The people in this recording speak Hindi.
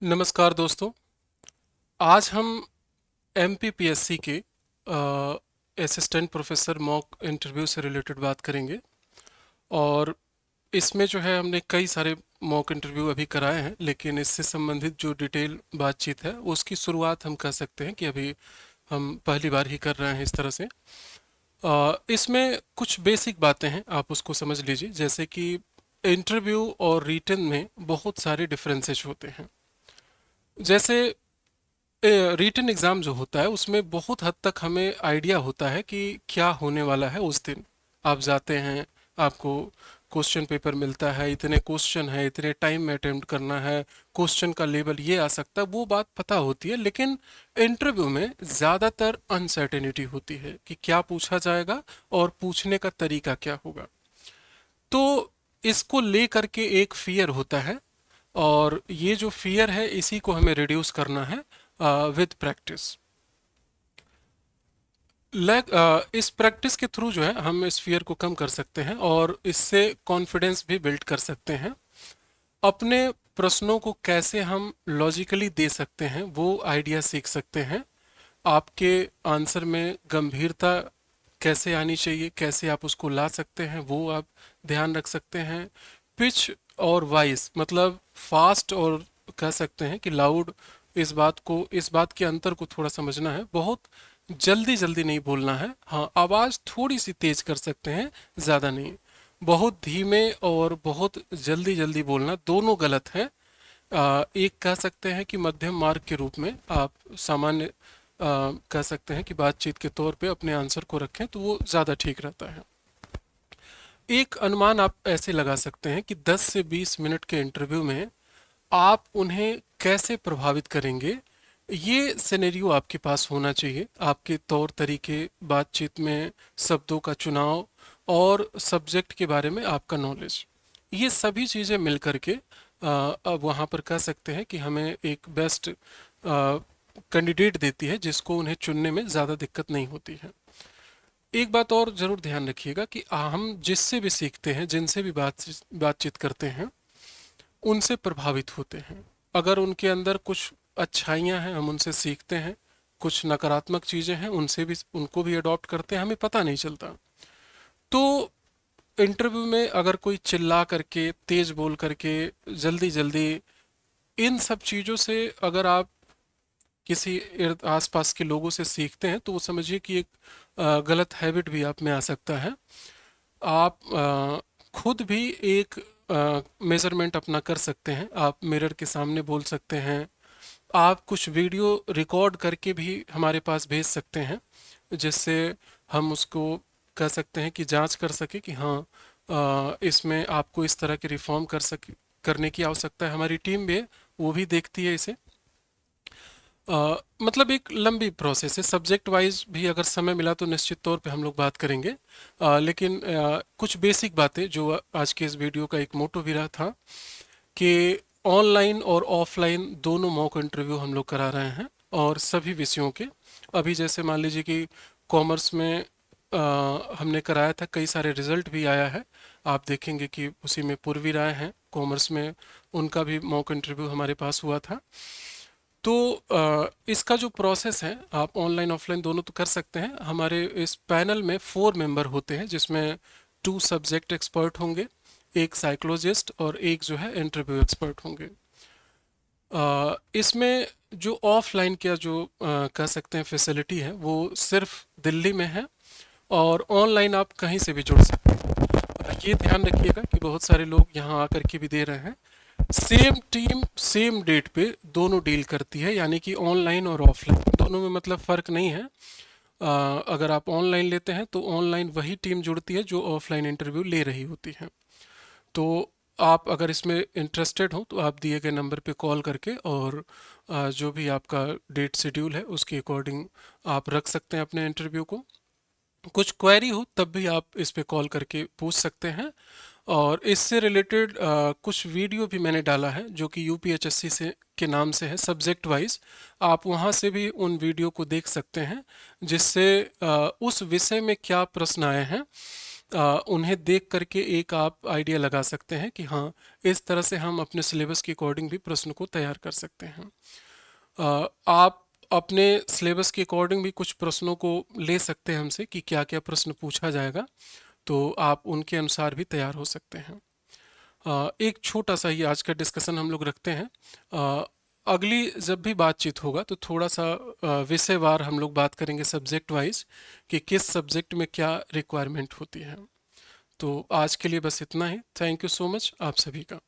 नमस्कार दोस्तों। आज हम एमपीपीएससी के असिस्टेंट प्रोफेसर मॉक इंटरव्यू से रिलेटेड बात करेंगे। और इसमें जो है हमने कई सारे मॉक इंटरव्यू अभी कराए हैं, लेकिन इससे संबंधित जो डिटेल बातचीत है उसकी शुरुआत हम कह सकते हैं कि अभी हम पहली बार ही कर रहे हैं इस तरह से। इसमें कुछ बेसिक बातें हैं, आप उसको समझ लीजिए। जैसे कि इंटरव्यू और रिटन में बहुत सारे डिफरेंसेस होते हैं। जैसे रिटन एग्ज़ाम जो होता है उसमें बहुत हद तक हमें आइडिया होता है कि क्या होने वाला है उस दिन। आप जाते हैं, आपको क्वेश्चन पेपर मिलता है, इतने क्वेश्चन है, इतने टाइम में अटेम्प्ट करना है, क्वेश्चन का लेवल ये आ सकता है, वो बात पता होती है। लेकिन इंटरव्यू में ज़्यादातर अनसर्टेनिटी होती है कि क्या पूछा जाएगा और पूछने का तरीका क्या होगा। तो इसको ले करके एक फियर होता है, और ये जो फियर है इसी को हमें रिड्यूस करना है विद प्रैक्टिस। इस प्रैक्टिस के थ्रू जो है हम इस फियर को कम कर सकते हैं और इससे कॉन्फिडेंस भी बिल्ड कर सकते हैं। अपने प्रश्नों को कैसे हम लॉजिकली दे सकते हैं वो आइडिया सीख सकते हैं। आपके आंसर में गंभीरता कैसे आनी चाहिए, कैसे आप उसको ला सकते हैं, वो आप ध्यान रख सकते हैं। पिच और वॉइस, मतलब फास्ट और कह सकते हैं कि लाउड, इस बात के अंतर को थोड़ा समझना है। बहुत जल्दी जल्दी नहीं बोलना है, हाँ आवाज़ थोड़ी सी तेज कर सकते हैं, ज़्यादा नहीं। बहुत धीमे और बहुत जल्दी जल्दी बोलना दोनों गलत है। एक कह सकते हैं कि मध्यम मार्ग के रूप में आप सामान्य कह सकते हैं कि बातचीत के तौर पे अपने आंसर को रखें तो वो ज़्यादा ठीक रहता है। एक अनुमान आप ऐसे लगा सकते हैं कि 10 से 20 मिनट के इंटरव्यू में आप उन्हें कैसे प्रभावित करेंगे, ये सिनेरियो आपके पास होना चाहिए। आपके तौर तरीके, बातचीत में शब्दों का चुनाव और सब्जेक्ट के बारे में आपका नॉलेज, ये सभी चीज़ें मिल करके अब वहाँ पर कह सकते हैं कि हमें एक बेस्ट कैंडिडेट देती है जिसको उन्हें चुनने में ज़्यादा दिक्कत नहीं होती है। एक बात और ज़रूर ध्यान रखिएगा कि हम जिससे भी सीखते हैं, जिनसे भी बातचीत करते हैं, उनसे प्रभावित होते हैं। अगर उनके अंदर कुछ अच्छाइयाँ हैं हम उनसे सीखते हैं, कुछ नकारात्मक चीज़ें हैं उनसे भी उनको भी अडॉप्ट करते हैं, हमें पता नहीं चलता। तो इंटरव्यू में अगर कोई चिल्ला करके, तेज बोल करके, जल्दी जल्दी, इन सब चीज़ों से अगर आप किसी आसपास के लोगों से सीखते हैं तो वो समझिए कि एक गलत हैबिट भी आप में आ सकता है। आप खुद भी एक मेजरमेंट अपना कर सकते हैं। आप मिरर के सामने बोल सकते हैं। आप कुछ वीडियो रिकॉर्ड करके भी हमारे पास भेज सकते हैं, जिससे हम उसको कह सकते हैं कि जांच कर सके कि हाँ इसमें आपको इस तरह के रिफॉर्म करने की आवश्यकता है। हमारी टीम भी है, वो भी देखती है इसे। मतलब एक लंबी प्रोसेस है। सब्जेक्ट वाइज भी अगर समय मिला तो निश्चित तौर पे हम लोग बात करेंगे। लेकिन कुछ बेसिक बातें जो आज के इस वीडियो का एक मोटो भी रहा था कि ऑनलाइन और ऑफलाइन दोनों मॉक इंटरव्यू हम लोग करा रहे हैं, और सभी विषयों के। अभी जैसे मान लीजिए कि कॉमर्स में हमने कराया था, कई सारे रिजल्ट भी आया है। आप देखेंगे कि उसी में पूर्वी राय हैं कॉमर्स में, उनका भी मॉक इंटरव्यू हमारे पास हुआ था। तो इसका जो प्रोसेस है आप ऑनलाइन ऑफलाइन दोनों तो कर सकते हैं। हमारे इस पैनल में 4 मेंबर होते हैं, जिसमें 2 सब्जेक्ट एक्सपर्ट होंगे, एक साइकोलॉजिस्ट और एक जो है इंटरव्यू एक्सपर्ट होंगे। इसमें जो ऑफलाइन का जो कह सकते हैं फैसिलिटी है वो सिर्फ दिल्ली में है, और ऑनलाइन आप कहीं से भी जुड़ सकते हैं। ये ध्यान रखिएगा कि बहुत सारे लोग यहाँ आकर के भी दे रहे हैं। सेम टीम सेम डेट पे दोनों डील करती है, यानी कि ऑनलाइन और ऑफलाइन दोनों में मतलब फ़र्क नहीं है। अगर आप ऑनलाइन लेते हैं तो ऑनलाइन वही टीम जुड़ती है जो ऑफलाइन इंटरव्यू ले रही होती है। तो आप अगर इसमें इंटरेस्टेड हो तो आप दिए गए नंबर पे कॉल करके, और जो भी आपका डेट शेड्यूल है उसके अकॉर्डिंग आप रख सकते हैं अपने इंटरव्यू को। कुछ क्वेरी हो तब भी आप इस पे कॉल करके पूछ सकते हैं। और इससे रिलेटेड कुछ वीडियो भी मैंने डाला है जो कि यूपीएचएससी से के नाम से है, सब्जेक्ट वाइज। आप वहाँ से भी उन वीडियो को देख सकते हैं, जिससे उस विषय में क्या प्रश्न आए हैं उन्हें देख करके एक आप आइडिया लगा सकते हैं कि हाँ, इस तरह से हम अपने सिलेबस के अकॉर्डिंग भी प्रश्न को तैयार कर सकते हैं। आप अपने सिलेबस के अकॉर्डिंग भी कुछ प्रश्नों को ले सकते हैं हमसे कि क्या क्या प्रश्न पूछा जाएगा, तो आप उनके अनुसार भी तैयार हो सकते हैं। एक छोटा सा ही आज का डिस्कशन हम लोग रखते हैं। अगली जब भी बातचीत होगा तो थोड़ा सा विषयवार हम लोग बात करेंगे, सब्जेक्ट वाइज, कि किस सब्जेक्ट में क्या रिक्वायरमेंट होती है। तो आज के लिए बस इतना ही। थैंक यू सो मच आप सभी का।